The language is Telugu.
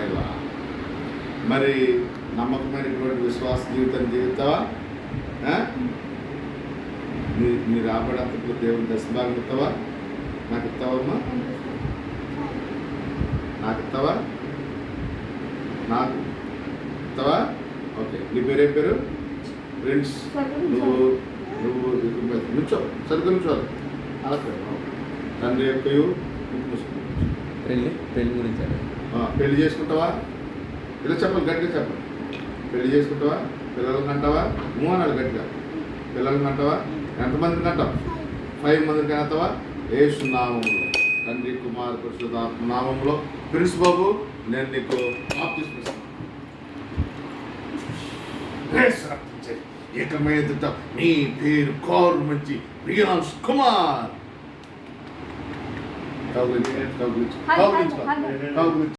చేయవా? మరి నమ్మకమైనటువంటి విశ్వాస జీవితం జీవితావా? నీ రాబడంతట్లో దేవుని దశభాగం ఇస్తావా? నాకు ఇస్తావమ్మా? నాకు ఇస్తావా? నాకు ఇస్తావా? ఓకే. నీ పేరేం పేరు? ఫ్రెండ్స్. నువ్వు నుంచో సరిగ్గా నుంచోవాలి. అలా తండ్రి యొక్క పెళ్లి గురించి పెళ్లి చేసుకుంటావా? ఇలా చెప్పాలి, గట్టిగా చెప్పాలి. పెళ్లి చేసుకుంటావా? పిల్లలకి అంటావా? అనాలి గట్టిగా. పిల్లలకి అంటావా? ఎంతమందికి అంటావు? 5 మందికి అంటావా? యేసు నామములో, తండ్రి కుమార పరిశుద్ధాత్మ నామంలో ప్రిన్స్ బాబు నేను నీకు బాప్తిస్మం ఇక మీదట నీ పేరు కారు మంచి ప్రియాన్స్ కుమార్.